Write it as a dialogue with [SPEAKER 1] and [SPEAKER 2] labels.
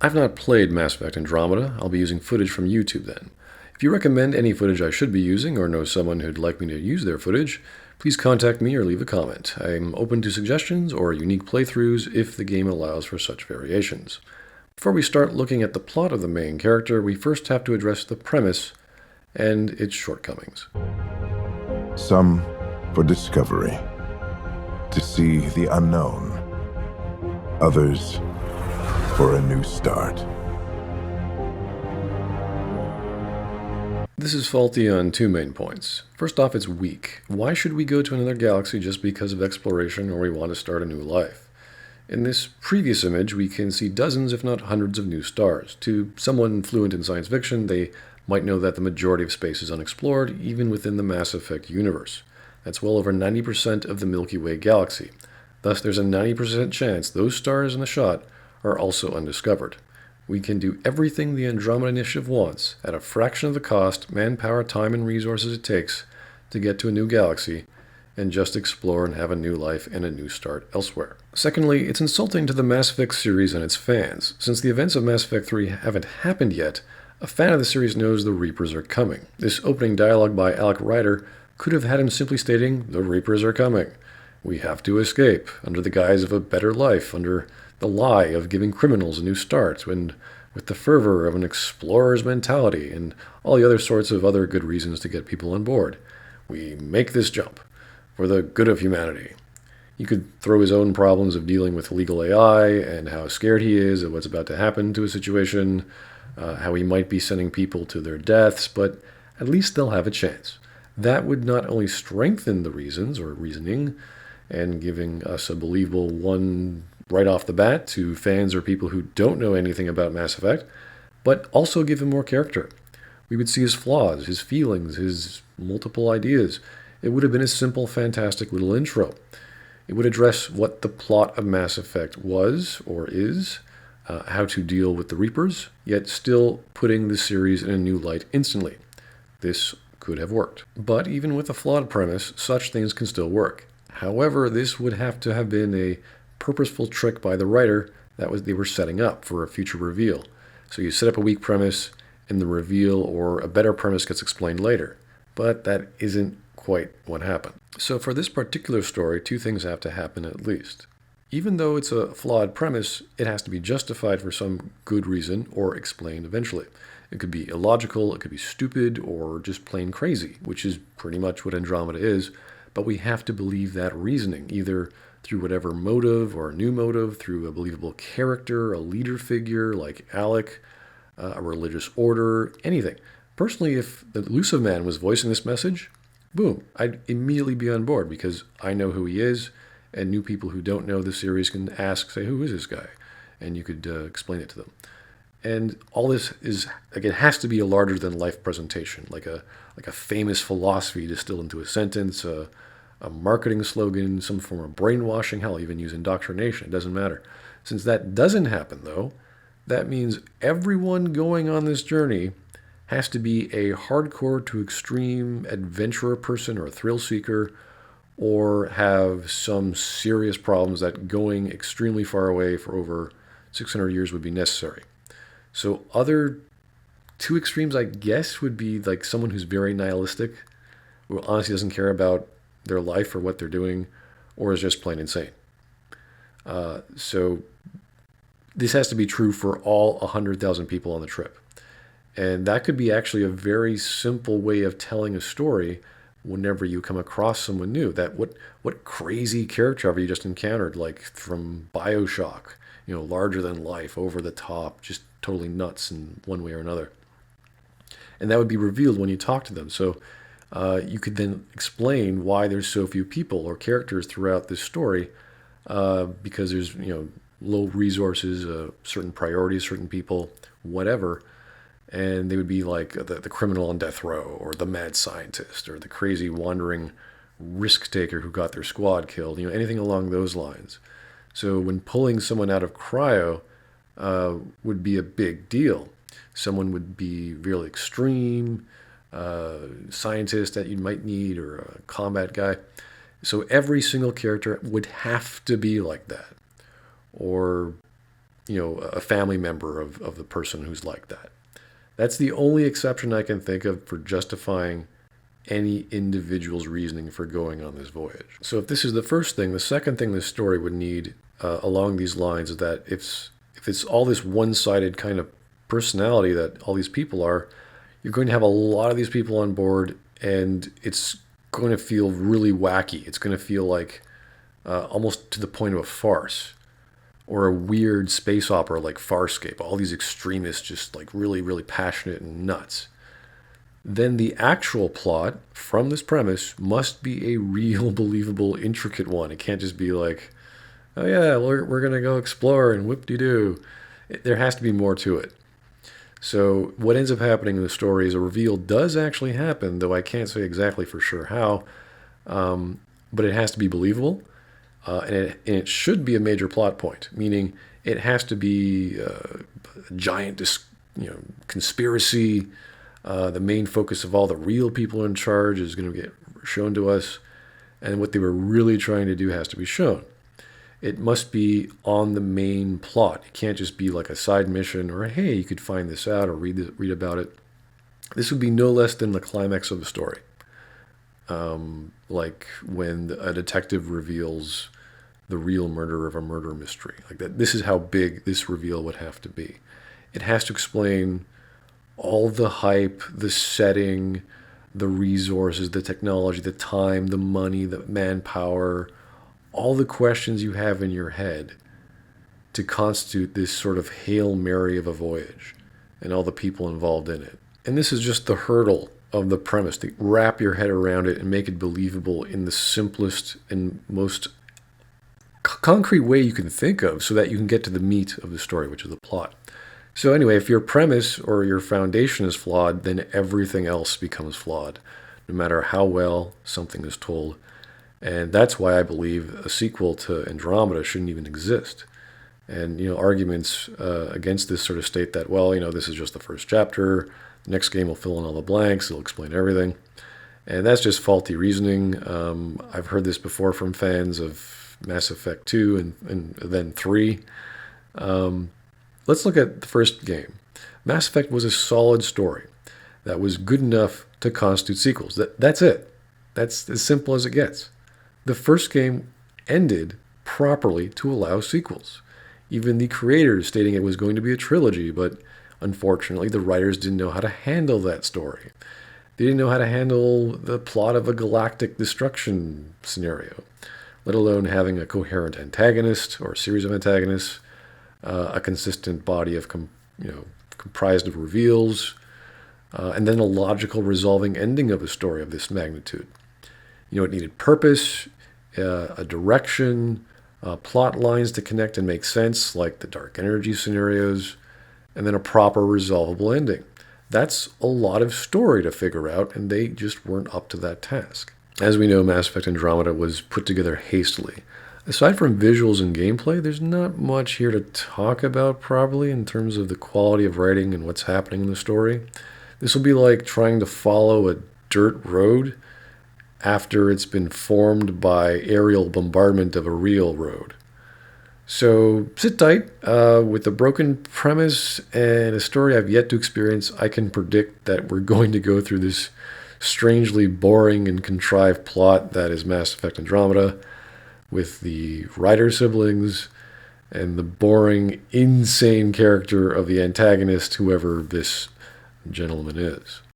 [SPEAKER 1] I've not played Mass Effect Andromeda. I'll be using footage from YouTube then. If you recommend any footage I should be using or know someone who'd like me to use their footage, please contact me or leave a comment. I'm open to suggestions or unique playthroughs if the game allows for such variations. Before we start looking at the plot of the main character, we first have to address the premise and its shortcomings.
[SPEAKER 2] Some for discovery, to see the unknown. Others for a new start.
[SPEAKER 1] This is faulty on two main points. First off, it's weak. Why should we go to another galaxy just because of exploration or we want to start a new life? In this previous image, we can see dozens, if not hundreds, of new stars. To someone fluent in science fiction, they might know that the majority of space is unexplored, even within the Mass Effect universe. That's well over 90% of the Milky Way galaxy. Thus, there's a 90% chance those stars in the shot are also undiscovered. We can do everything the Andromeda Initiative wants at a fraction of the cost, manpower, time, and resources it takes to get to a new galaxy and just explore and have a new life and a new start elsewhere. Secondly, it's insulting to the Mass Effect series and its fans. Since the events of Mass Effect 3 haven't happened yet, a fan of the series knows the Reapers are coming. This opening dialogue by Alec Ryder could have had him simply stating, "The Reapers are coming. We have to escape, under the guise of a better life, under the lie of giving criminals a new start, and with the fervor of an explorer's mentality, and all the other sorts of other good reasons to get people on board. We make this jump for the good of humanity." He could throw his own problems of dealing with legal AI and how scared he is of what's about to happen to a situation, how he might be sending people to their deaths, but at least they'll have a chance. That would not only strengthen the reasons or reasoning and giving us a believable one right off the bat to fans or people who don't know anything about Mass Effect, but also give him more character. We would see his flaws, his feelings, his multiple ideas. It would have been a simple, fantastic little intro. It would address what the plot of Mass Effect was or is, how to deal with the Reapers, yet still putting the series in a new light instantly. This could have worked. But even with a flawed premise, such things can still work. However, this would have to have been a purposeful trick by the writer that they were setting up for a future reveal. So you set up a weak premise, and the reveal or a better premise gets explained later. But that isn't quite what happened. So for this particular story, two things have to happen at least. Even though it's a flawed premise, it has to be justified for some good reason or explained eventually. It could be illogical, it could be stupid, or just plain crazy, which is pretty much what Andromeda is, but we have to believe that reasoning, either through whatever motive or new motive, through a believable character, a leader figure like Alec, a religious order, anything. Personally, if the Elusive Man was voicing this message, boom, I'd immediately be on board because I know who he is, and new people who don't know the series can ask, say, who is this guy? And you could explain it to them. And all this is, like, it has to be a larger-than-life presentation, like a famous philosophy distilled into a sentence, a marketing slogan, some form of brainwashing, hell, even use indoctrination, it doesn't matter. Since that doesn't happen, though, that means everyone going on this journey has to be a hardcore to extreme adventurer person or a thrill seeker, or have some serious problems that going extremely far away for over 600 years would be necessary. So other two extremes, I guess, would be like someone who's very nihilistic, who honestly doesn't care about their life or what they're doing, or is just plain insane. So this has to be true for all 100,000 people on the trip. And that could be actually a very simple way of telling a story whenever you come across someone new. That what crazy character have you just encountered, like from BioShock, larger than life, over the top, just totally nuts in one way or another. And that would be revealed when you talk to them. So you could then explain why there's so few people or characters throughout this story, because there's low resources, certain priorities, certain people, whatever. And they would be like the criminal on death row, or the mad scientist, or the crazy wandering risk taker who got their squad killed, anything along those lines. So when pulling someone out of cryo would be a big deal. Someone would be really extreme, scientist that you might need, or a combat guy. So every single character would have to be like that. Or, a family member of the person who's like that. That's the only exception I can think of for justifying any individual's reasoning for going on this voyage. So if this is the first thing, the second thing this story would need along these lines is that if it's all this one-sided kind of personality that all these people are, you're going to have a lot of these people on board, and it's going to feel really wacky. It's going to feel like almost to the point of a farce, or a weird space opera like Farscape. All these extremists just like really, really passionate and nuts. Then the actual plot from this premise must be a real, believable, intricate one. It can't just be like, oh yeah, we're going to go explore and whoop-de-doo. There has to be more to it. So what ends up happening in the story is a reveal does actually happen, though I can't say exactly for sure how, but it has to be believable, and it should be a major plot point, meaning it has to be a giant conspiracy. The main focus of all the real people in charge is going to get shown to us, and what they were really trying to do has to be shown. It must be on the main plot. It can't just be like a side mission or, hey, you could find this out or read about it. This would be no less than the climax of the story. Like when a detective reveals the real murder of a murder mystery. Like that. This is how big this reveal would have to be. It has to explain all the hype, the setting, the resources, the technology, the time, the money, the manpower, all the questions you have in your head to constitute this sort of Hail Mary of a voyage and all the people involved in it. And this is just the hurdle of the premise, to wrap your head around it and make it believable in the simplest and most concrete way you can think of, so that you can get to the meat of the story, which is the plot. So anyway, if your premise or your foundation is flawed, then everything else becomes flawed, no matter how well something is told. And that's why I believe a sequel to Andromeda shouldn't even exist. And, arguments against this sort of state that, well, this is just the first chapter. The next game will fill in all the blanks. It'll explain everything. And that's just faulty reasoning. I've heard this before from fans of Mass Effect 2 and then 3. Let's look at the first game. Mass Effect was a solid story that was good enough to constitute sequels. That's it. That's as simple as it gets. The first game ended properly to allow sequels. Even the creators stating it was going to be a trilogy, but unfortunately the writers didn't know how to handle that story. They didn't know how to handle the plot of a galactic destruction scenario, let alone having a coherent antagonist or a series of antagonists, a consistent body of comprised of reveals, and then a logical resolving ending of a story of this magnitude. It needed purpose, a direction, plot lines to connect and make sense, like the dark energy scenarios, and then a proper resolvable ending. That's a lot of story to figure out, and they just weren't up to that task. As we know, Mass Effect Andromeda was put together hastily. Aside from visuals and gameplay, there's not much here to talk about probably in terms of the quality of writing and what's happening in the story. This will be like trying to follow a dirt road after it's been formed by aerial bombardment of a real road. So sit tight. With a broken premise and a story I've yet to experience, I can predict that we're going to go through this strangely boring and contrived plot that is Mass Effect Andromeda, with the writer siblings and the boring, insane character of the antagonist, whoever this gentleman is.